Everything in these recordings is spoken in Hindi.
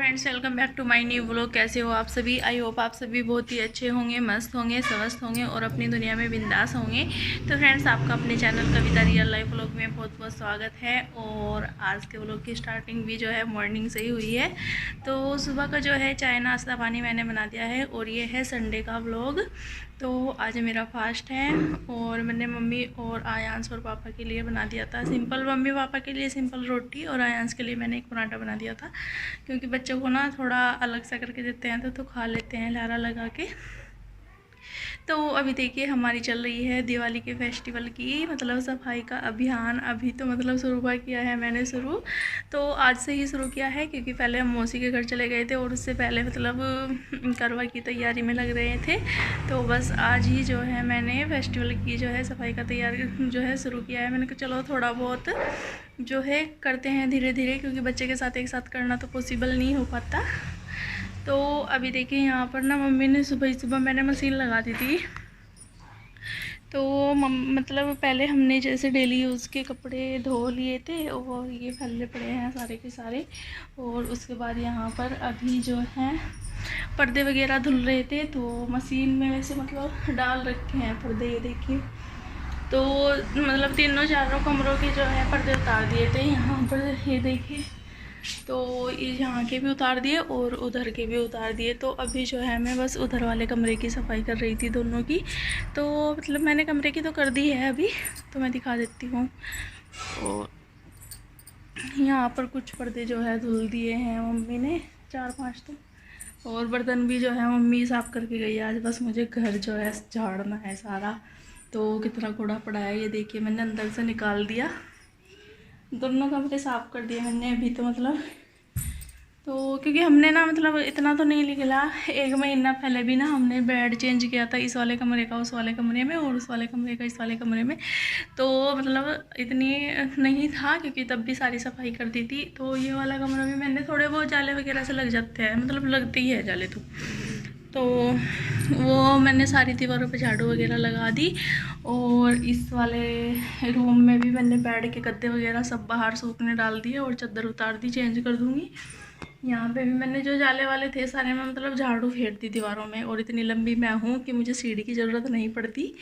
Friends, welcome back to my new vlog. कैसे हो आप सभी? आई होप आप सभी बहुत ही अच्छे होंगे, मस्त होंगे, स्वस्थ होंगे और अपनी दुनिया में बिंदास होंगे। तो फ्रेंड्स, आपका अपने चैनल कविता रियल लाइफ व्लॉग में बहुत बहुत स्वागत है। और आज के व्लॉग की स्टार्टिंग भी जो है मॉर्निंग से ही हुई है। तो सुबह का जो है चाय नाश्ता पानी मैंने बना दिया है और ये है संडे का व्लॉग। तो आज मेरा फास्ट है और मैंने मम्मी और आयांश और पापा के लिए बना दिया था सिंपल। मम्मी पापा के लिए सिंपल रोटी और आयांश के लिए मैंने एक पराठा बना दिया था, क्योंकि बच्चों को ना थोड़ा अलग सा करके देते हैं तो खा लेते हैं लारा लगा के। तो अभी देखिए हमारी चल रही है दिवाली के फेस्टिवल की मतलब सफाई का अभियान। अभी तो मतलब शुरू किया है मैंने शुरू, तो आज से ही शुरू किया है, क्योंकि पहले हम मौसी के घर चले गए थे और उससे पहले मतलब करवा की तैयारी में लग रहे थे। तो बस आज ही जो है मैंने फेस्टिवल की जो है सफाई का तैयारी जो है शुरू किया है। मैंने कहा चलो थोड़ा बहुत जो है करते हैं धीरे धीरे, क्योंकि बच्चे के साथ एक साथ करना तो पॉसिबल नहीं हो पाता। तो अभी देखिए यहाँ पर ना मम्मी ने सुबह मैंने मशीन लगा दी थी। तो मतलब पहले हमने जैसे डेली यूज़ के कपड़े धो लिए थे और ये फैले पड़े हैं सारे के सारे। और उसके बाद यहाँ पर अभी जो है पर्दे वगैरह धुल रहे थे, तो मशीन में वैसे मतलब डाल रखे हैं पर्दे, ये देखिए। तो मतलब तीनों चारों कमरों के जो है पर्दे उतार दिए थे यहाँ पर, ये देखिए। तो ये यहाँ के भी उतार दिए और उधर के भी उतार दिए। तो अभी जो है मैं बस उधर वाले कमरे की सफाई कर रही थी, दोनों की। तो मतलब मैंने कमरे की तो कर दी है अभी, तो मैं दिखा देती हूँ। और यहाँ पर कुछ पर्दे जो है धुल दिए हैं मम्मी ने, 4-5 तो। और बर्तन भी जो है मम्मी साफ़ करके गई आज, बस मुझे घर जो है झाड़ना है सारा। तो कितना कूड़ा पड़ा है ये देखिए, मैंने अंदर से निकाल दिया, दोनों कमरे साफ़ कर दिए मैंने अभी तो मतलब। तो क्योंकि हमने ना मतलब इतना तो नहीं निकला, 1 महीना पहले भी ना हमने बेड चेंज किया था, इस वाले कमरे का उस वाले कमरे में और उस वाले कमरे का इस वाले कमरे में। तो मतलब इतनी नहीं था, क्योंकि तब भी सारी सफाई कर दी थी। तो ये वाला कमरा भी मैंने थोड़े बहुत जाले वगैरह से लग जाते हैं, मतलब लगते ही है जाले तो वो मैंने सारी दीवारों पे झाड़ू वगैरह लगा दी। और इस वाले रूम में भी मैंने बेड के गद्दे वगैरह सब बाहर सूखने डाल दिए और चादर उतार दी, चेंज कर दूँगी। यहाँ पे भी मैंने जो जाले वाले थे सारे में मतलब झाड़ू फेर दी दीवारों में। और इतनी लंबी मैं हूँ कि मुझे सीढ़ी की ज़रूरत नहीं पड़ती,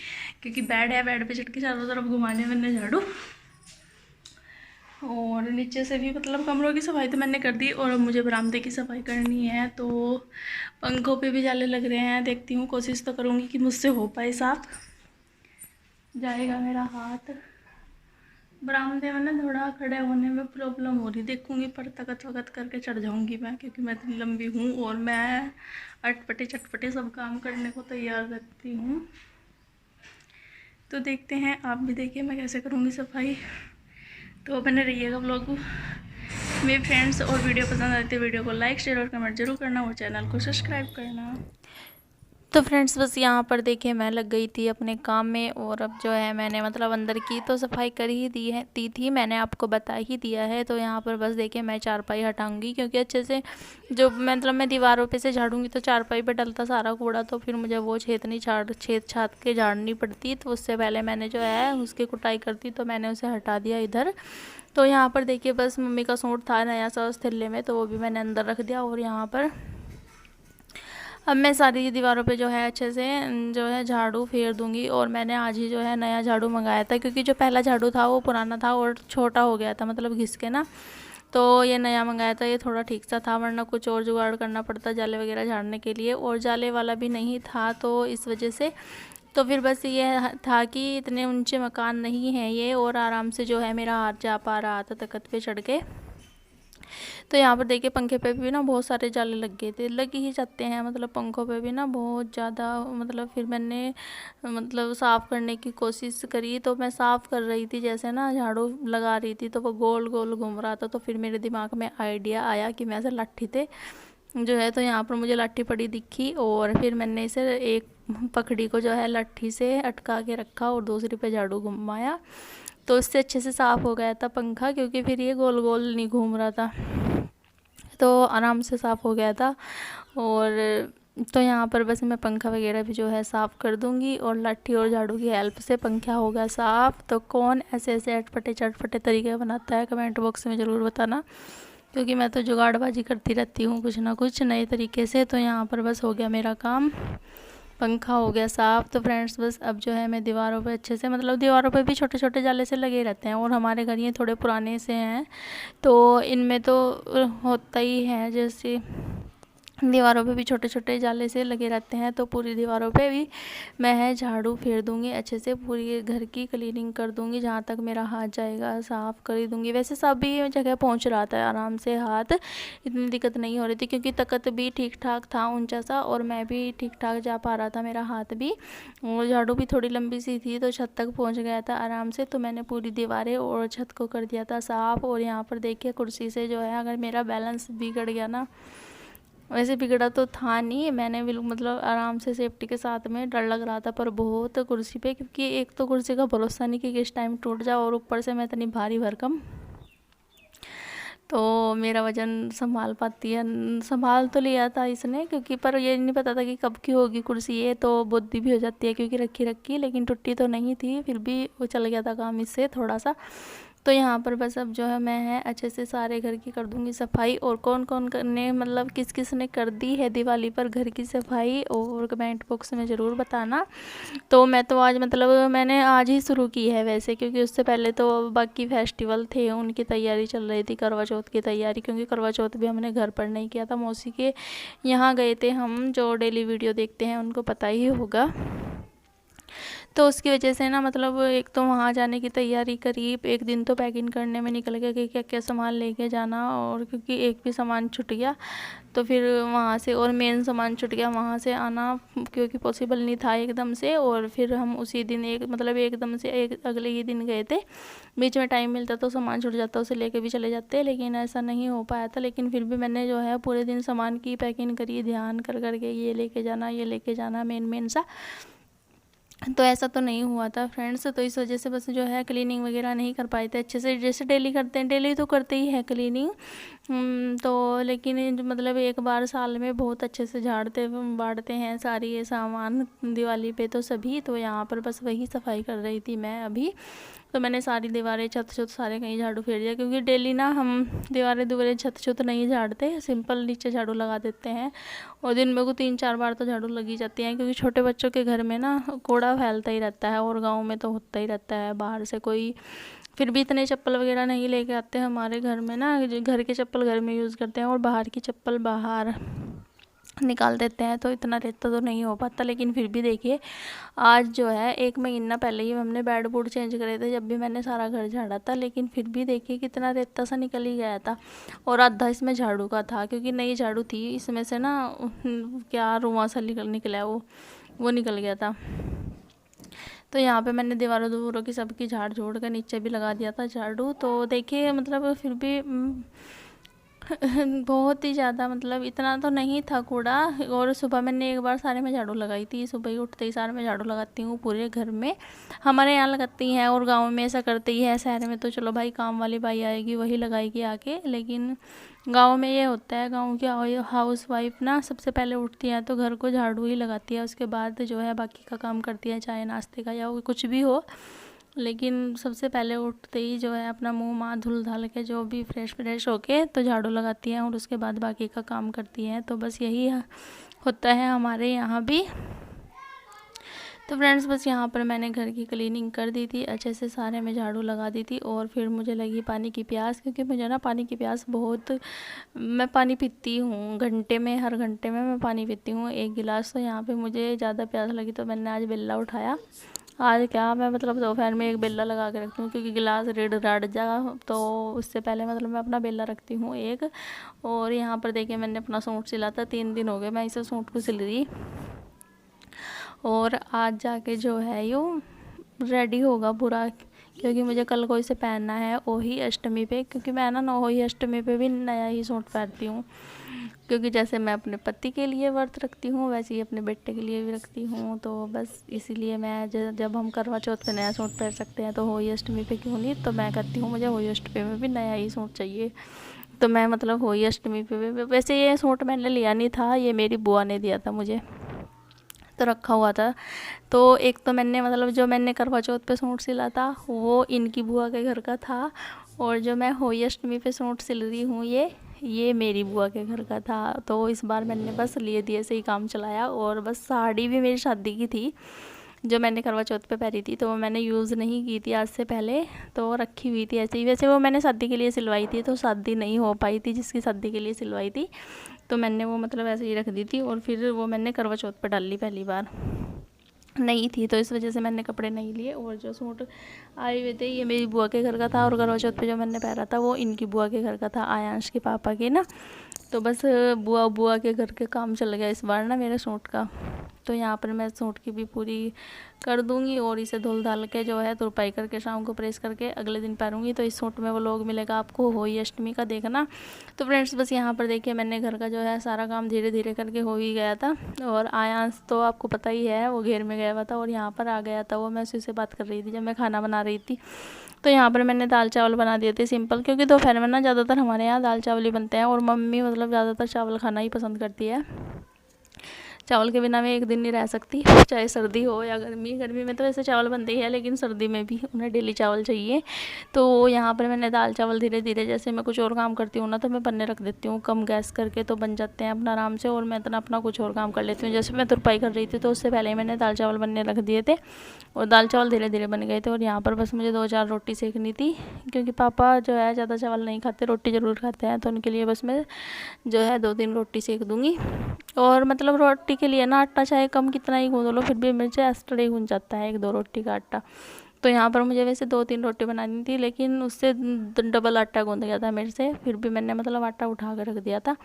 क्योंकि बेड है, बेड पे चढ़ के चारों तरफ घुमाने मैंने झाड़ू। और नीचे से भी मतलब कमरों की सफाई तो मैंने कर दी, और अब मुझे बरामदे की सफाई करनी है। तो पंखों पे भी जाले लग रहे हैं, देखती हूँ, कोशिश तो करूँगी कि मुझसे हो पाए साफ, जाएगा मेरा हाथ। बरामदे में ना थोड़ा खड़े होने में प्रॉब्लम हो रही, देखूंगी पर तकत वकत करके चढ़ जाऊंगी मैं, क्योंकि मैं इतनी लंबी हूँ और मैं अटपटे चटपटे सब काम करने को तैयार रहती हूँ। तो देखते हैं, आप भी देखिए मैं कैसे करूँगी सफाई। तो बने रहिएगा व्लॉग मेरे फ्रेंड्स। और वीडियो पसंद आती है वीडियो को लाइक शेयर और कमेंट जरूर करना और चैनल को सब्सक्राइब करना। तो फ्रेंड्स, बस यहाँ पर देखिए मैं लग गई थी अपने काम में। और अब जो है मैंने मतलब अंदर की तो सफाई कर ही दी थी, मैंने आपको बता ही दिया है। तो यहाँ पर बस देखिए मैं चारपाई हटाऊंगी, क्योंकि अच्छे से जो मतलब मैं दीवारों पे से झाड़ूंगी तो चारपाई पे डलता सारा कूड़ा, तो फिर मुझे वो छेद छात के झाड़नी पड़ती। तो उससे पहले मैंने जो है उसकी कुटाई कर दी, तो मैंने उसे हटा दिया इधर। तो यहाँ पर देखिए बस मम्मी का सूट था नया सा उस थैले में, तो वो भी मैंने अंदर रख दिया। और यहाँ पर अब मैं सारी दीवारों पे जो है अच्छे से जो है झाड़ू फेर दूंगी। और मैंने आज ही जो है नया झाड़ू मंगाया था, क्योंकि जो पहला झाड़ू था वो पुराना था और छोटा हो गया था, मतलब घिस के ना। तो ये नया मंगाया था, ये थोड़ा ठीक सा था, वरना कुछ और जुगाड़ करना पड़ता जाले वगैरह झाड़ने के लिए, और जाले वाला भी नहीं था, तो इस वजह से। तो फिर बस ये था कि इतने ऊंचे मकान नहीं है ये, और आराम से जो है मेरा हाथ जा पा रहा था तख्त पे चढ़ के। तो यहाँ पर देखिए पंखे पे भी ना बहुत सारे जाले लग गए थे, लग ही जाते हैं मतलब पंखों पे भी ना बहुत ज़्यादा। मतलब फिर मैंने मतलब साफ़ करने की कोशिश करी, तो मैं साफ़ कर रही थी जैसे ना झाड़ू लगा रही थी, तो वो गोल गोल घूम रहा था। तो फिर मेरे दिमाग में आइडिया आया कि मैं ऐसे लाठी थे जो है, तो यहाँ पर मुझे लाठी पड़ी दिखी, और फिर मैंने इसे एक पकड़ी को जो है लाठी से अटका के रखा और दूसरी पे झाड़ू घुमाया, तो इससे अच्छे से साफ़ हो गया था पंखा, क्योंकि फिर ये गोल गोल नहीं घूम रहा था, तो आराम से साफ़ हो गया था। और तो यहाँ पर बस मैं पंखा वगैरह भी जो है साफ़ कर दूँगी, और लाठी और झाड़ू की हेल्प से पंखा होगा साफ़। तो कौन ऐसे ऐसे अटपटे चटपटे तरीके बनाता है, कमेंट बॉक्स में ज़रूर बताना, क्योंकि मैं तो जुगाड़बाजी करती रहती हूँ कुछ ना कुछ नए तरीके से। तो यहाँ पर बस हो गया मेरा काम, पंखा हो गया साफ़। तो फ्रेंड्स बस अब जो है मैं दीवारों पे अच्छे से, मतलब दीवारों पे भी छोटे छोटे जाले से लगे रहते हैं, और हमारे घर ये थोड़े पुराने से हैं तो इनमें तो होता ही है, जैसे दीवारों पे भी छोटे छोटे जाले से लगे रहते हैं। तो पूरी दीवारों पे भी मैं है झाड़ू फेर दूंगी अच्छे से, पूरी घर की क्लीनिंग कर दूंगी, जहाँ तक मेरा हाथ जाएगा साफ़ कर ही दूंगी। वैसे सभी जगह पहुंच रहा था आराम से हाथ, इतनी दिक्कत नहीं हो रही थी, क्योंकि तकत भी ठीक ठाक था ऊंचा सा, और मैं भी ठीक ठाक जा पा रहा था, मेरा हाथ भी, और झाड़ू भी थोड़ी लंबी सी थी तो छत तक पहुँच गया था आराम से। तो मैंने पूरी दीवारें और छत को कर दिया था साफ़। और यहाँ पर देखिए कुर्सी से जो है, अगर मेरा बैलेंस बिगड़ गया ना, वैसे बिगड़ा तो था नहीं, मैंने बिल्कुल मतलब आराम से सेफ्टी के साथ में, डर लग रहा था पर बहुत कुर्सी पे, क्योंकि एक तो कुर्सी का भरोसा नहीं कि किस टाइम टूट जाए, और ऊपर से मैं इतनी भारी भरकम, तो मेरा वजन संभाल पाती है, संभाल तो लिया था इसने, क्योंकि पर ये नहीं पता था कि कब की होगी कुर्सी ये, तो बुद्धि भी हो जाती है क्योंकि रखी रखी, लेकिन टूटी तो नहीं थी, फिर भी वो चल गया था काम इससे थोड़ा सा। तो यहाँ पर बस अब जो है मैं है अच्छे से सारे घर की कर दूंगी सफाई। और कौन कौन ने, मतलब किस किस ने कर दी है दिवाली पर घर की सफाई, और कमेंट बॉक्स में ज़रूर बताना। तो मैं तो आज, मतलब मैंने आज ही शुरू की है वैसे, क्योंकि उससे पहले तो बाकी फेस्टिवल थे उनकी तैयारी चल रही थी, करवा चौथ की तैयारी, क्योंकि करवा चौथ भी हमने घर पर नहीं किया था, मौसी के यहाँ गए थे हम, जो डेली वीडियो देखते हैं उनको पता ही होगा। तो उसकी वजह से ना, मतलब एक तो वहाँ जाने की तैयारी करी, एक दिन तो पैकिंग करने में निकल गया कि क्या क्या सामान लेके जाना, और क्योंकि एक भी सामान छूट गया तो फिर वहाँ से, और मेन सामान छूट गया वहाँ से आना, क्योंकि पॉसिबल नहीं था एकदम से। और फिर हम उसी दिन मतलब एकदम से अगले ही दिन गए थे, बीच में टाइम मिलता तो सामान छूट जाता उसे लेके भी चले जाते, लेकिन ऐसा नहीं हो पाया था। लेकिन फिर भी मैंने जो है पूरे दिन सामान की पैकिंग करी, ध्यान कर करके, ये लेके जाना ये लेके जाना, मेन सा। तो ऐसा तो नहीं हुआ था फ्रेंड्स, तो इस वजह से बस जो है क्लीनिंग वगैरह नहीं कर पाए थे अच्छे से, जैसे डेली करते हैं, डेली तो करते ही है क्लीनिंग। तो लेकिन मतलब एक बार साल में बहुत अच्छे से झाड़ते बाड़ते हैं सारी ये सामान दिवाली पे तो सभी। तो यहाँ पर बस वही सफाई कर रही थी मैं अभी। तो मैंने सारी दीवारें छत छत सारे कहीं झाड़ू फेर दिया, क्योंकि डेली ना हम दीवारें दुवारें छत छत नहीं झाड़ते, सिंपल नीचे झाड़ू लगा देते हैं, और दिन में को 3-4 बार तो झाड़ू लगी जाती है, क्योंकि छोटे बच्चों के घर में ना कूड़ा फैलता ही रहता है, और गाँव में तो होता ही रहता है, बाहर से कोई फिर भी इतने चप्पल वगैरह नहीं लेके आते हमारे घर में ना, घर के चप्पल घर में यूज़ करते हैं और बाहर की चप्पल बाहर निकाल देते हैं, तो इतना रेता तो नहीं हो पाता। लेकिन फिर भी देखिए आज जो है 1 महीना पहले ही हमने बेड बोर्ड चेंज करे थे, जब भी मैंने सारा घर झाड़ा था, लेकिन फिर भी देखिए कितना रेता सा निकल ही गया था, और आधा इसमें झाड़ू का था, क्योंकि नई झाड़ू थी, इसमें से ना क्या रुआं सा निकला वो निकल गया था। तो यहाँ पे मैंने दीवारों दीवारों की सबकी झाड़ झोड़ कर नीचे भी लगा दिया था झाड़ू। तो देखिए मतलब फिर भी बहुत ही ज़्यादा, मतलब इतना तो नहीं था कूड़ा। और सुबह मैंने एक बार सारे में झाड़ू लगाई थी, सुबह ही उठते ही सारे में झाड़ू लगाती हूँ पूरे घर में, हमारे यहाँ लगाती हैं, और गांव में ऐसा करते ही है। शहर में तो चलो भाई काम वाली बाई आएगी वही लगाएगी आके, लेकिन गांव में ये होता है, गांव की हाउस वाइफ ना सबसे पहले उठती है तो घर को झाड़ू ही लगाती है, उसके बाद जो है बाकी का काम करती है, चाहे नाश्ते का या कुछ भी हो, लेकिन सबसे पहले उठते ही जो है अपना मुंह माँ धुल धाल के जो भी फ्रेश होके तो झाड़ू लगाती हैं, और उसके बाद बाकी का काम करती हैं। तो बस यही होता है हमारे यहाँ भी। तो फ्रेंड्स बस यहाँ पर मैंने घर की क्लीनिंग कर दी थी अच्छे से, सारे में झाड़ू लगा दी थी, और फिर मुझे लगी पानी की प्यास, क्योंकि मुझे ना पानी की प्यास बहुत, मैं पानी पीती हूँ घंटे में, हर घंटे में मैं पानी पीती हूँ 1 गिलास। तो यहाँ पे मुझे ज़्यादा प्यास लगी तो मैंने आज बेल्ला उठाया। आज क्या मैं मतलब दोपहर में एक बेल्ला लगा के रखती हूँ, क्योंकि गिलास रेड राड जा, तो उससे पहले मतलब मैं अपना बेल्ला रखती हूँ एक। और यहाँ पर देखिए मैंने अपना सूट सिला था, 3 दिन हो गए मैं इसे सूट को सिल रही, और आज जाके जो है यो रेडी होगा पूरा, क्योंकि मुझे कल को इसे पहनना है ओही अष्टमी पे, क्योंकि मैं ना ओही अष्टमी पे भी नया ही सूट पहनती हूँ, क्योंकि जैसे मैं अपने पति के लिए व्रत रखती हूँ वैसे ही अपने बेटे के लिए भी रखती हूँ। तो बस इसीलिए मैं जब हम करवा चौथ पे नया सूट पहन सकते हैं तो होली अष्टमी पे क्यों नहीं, तो मैं कहती हूँ मुझे होली अष्टमी में भी नया ही सूट चाहिए। तो मैं मतलब होली अष्टमी पे भी, वैसे ये सूट मैंने लिया नहीं था, ये मेरी बुआ ने दिया था मुझे, तो रखा हुआ था। तो एक तो मैंने मतलब जो मैंने करवा चौथ पे सूट सिला था वो इनकी बुआ के घर का था, और जो मैं होली अष्टमी पे सूट सिल रही हूँ ये ये मेरी बुआ के घर का था। तो इस बार मैंने बस लिए दिए से ही काम चलाया। और बस साड़ी भी मेरी शादी की थी जो मैंने करवा चौथ पे पहनी थी, तो वो मैंने यूज़ नहीं की थी आज से पहले, तो रखी हुई थी ऐसे ही। वैसे वो मैंने शादी के लिए सिलवाई थी, तो शादी नहीं हो पाई थी जिसकी शादी के लिए सिलवाई थी, तो मैंने वो मतलब ऐसे ही रख दी थी। और फिर वो मैंने करवा चौथ पे डाल ली, पहली बार नहीं थी, तो इस वजह से मैंने कपड़े नहीं लिए। और जो सूट आए हुए थे ये मेरी बुआ के घर का था, और करवा चौथ पे जो मैंने पहना था वो इनकी बुआ के घर का था, आयांश के पापा के ना। तो बस बुआ के घर के काम चल गया इस बार ना मेरे सूट का। तो यहाँ पर मैं सूट की भी पूरी कर दूँगी और इसे धुल धाल के जो है तुरपाई करके शाम को प्रेस करके अगले दिन पहनूँगी। तो इस सूट में वो लोग मिलेगा आपको होली अष्टमी का देखना। तो फ्रेंड्स बस यहाँ पर देखिए मैंने घर का जो है सारा काम धीरे धीरे करके हो ही गया था। और आयांश तो आपको पता ही है वो घेर में गया हुआ था और यहाँ पर आ गया था वो। मैं उसी से बात कर रही थी जब मैं खाना बना रही थी। तो यहाँ पर मैंने दाल चावल बना दिए थे सिंपल, क्योंकि दोपहर में ना ज़्यादातर हमारे यहाँ दाल चावल ही बनते हैं और मम्मी मतलब ज़्यादातर चावल खाना ही पसंद करती है। चावल के बिना मैं एक दिन नहीं रह सकती, चाहे सर्दी हो या गर्मी। गर्मी में तो वैसे चावल बनते ही है, लेकिन सर्दी में भी उन्हें डेली चावल चाहिए। तो यहाँ पर मैंने दाल चावल धीरे धीरे, जैसे मैं कुछ और काम करती हूँ ना तो मैं बनने रख देती हूँ कम गैस करके, तो बन जाते हैं अपना आराम से। और मैं इतना अपना कुछ और काम कर लेती हूँ। जैसे मैं तुरपाई कर रही थी तो उससे पहले मैंने दाल चावल बनने रख दिए थे और दाल चावल धीरे धीरे बन गए थे। और यहाँ पर बस मुझे 2-4 रोटी सेकनी थी, क्योंकि पापा जो है ज़्यादा चावल नहीं खाते, रोटी ज़रूर खाते हैं, तो उनके लिए बस मैं जो है 2-3 रोटी सेक दूँगी। और मतलब रोटी के लिए ना आटा चाहे कम कितना ही गूँध लो फिर भी मेरे से एक्स्ट्रा ही गूँध जाता है 1-2 रोटी का आटा। तो यहाँ पर मुझे वैसे 2-3 रोटी बनानी थी, लेकिन उससे डबल आटा गूँध गया था मेरे से, फिर भी मैंने मतलब आटा उठा कर रख दिया था।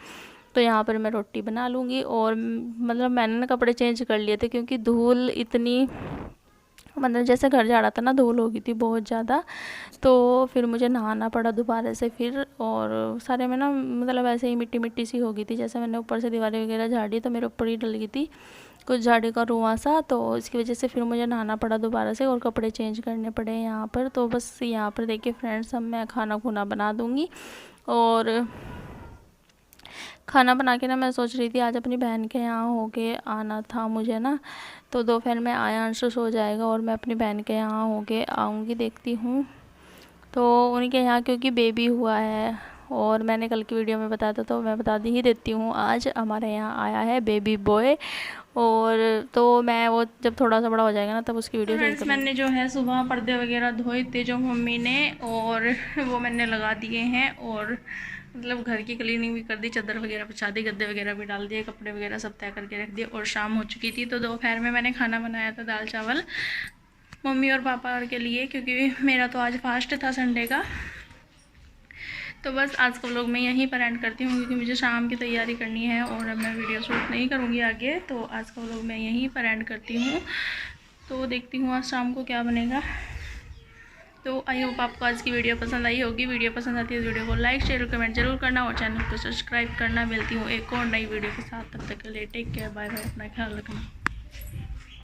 तो यहाँ पर मैं रोटी बना लूँगी। और मतलब मैंने ना कपड़े चेंज कर लिए थे, क्योंकि धूल इतनी मतलब जैसे घर झाड़ा था ना, धूल हो गई थी बहुत ज़्यादा, तो फिर मुझे नहाना पड़ा दोबारा से फिर। और सारे में ना मतलब ऐसे ही मिट्टी मिट्टी सी हो गई थी, जैसे मैंने ऊपर से दीवारें वगैरह झाड़ी तो मेरे ऊपर ही डल गई थी कुछ झाड़ी का रुआं सा, तो इसकी वजह से फिर मुझे नहाना पड़ा दोबारा से और कपड़े चेंज करने पड़े यहाँ पर। तो बस यहाँ पर देखिए फ्रेंड्स, अब मैं खाना खुना बना दूँगी। और खाना बना के ना मैं सोच रही थी आज अपनी बहन के यहाँ होके आना था मुझे ना, तो दोपहर में आयांश सो जाएगा और मैं अपनी बहन के यहाँ होके आऊँगी, देखती हूँ। तो उनके यहाँ क्योंकि बेबी हुआ है, और मैंने कल की वीडियो में बताया था तो मैं बता ही देती हूँ, आज हमारे यहाँ आया है बेबी बॉय। और तो मैं वो जब थोड़ा सा बड़ा हो जाएगा ना तब उसकी वीडियो शेयर करूँगी। मैंने जो है सुबह पर्दे वगैरह धोए थे जो मम्मी ने, और वो मैंने लगा दिए हैं। और मतलब घर की क्लीनिंग भी कर दी, चादर वगैरह बिछा दी, गद्दे वगैरह भी डाल दिए, कपड़े वगैरह सब तय करके रख दिए। और शाम हो चुकी थी, तो दोपहर में मैंने खाना बनाया था दाल चावल मम्मी और पापा के लिए, क्योंकि मेरा तो आज फास्ट था संडे का। तो बस आज का व्लॉग मैं यहीं पर एंड करती हूँ, क्योंकि मुझे शाम की तैयारी करनी है और अब मैं वीडियो शूट नहीं करूँगी आगे। तो आज का व्लॉग मैं यहीं पर एंड करती हूँ। तो देखती हूँ आज शाम को क्या बनेगा। तो आई होप आपको आज की वीडियो पसंद आई होगी। वीडियो पसंद आती है तो वीडियो को लाइक शेयर और कमेंट जरूर करना, और चैनल को सब्सक्राइब करना। मिलती हूँ एक और नई वीडियो के साथ, तब तक के लिए टेक केयर, बाय बाय, अपना ख्याल रखना।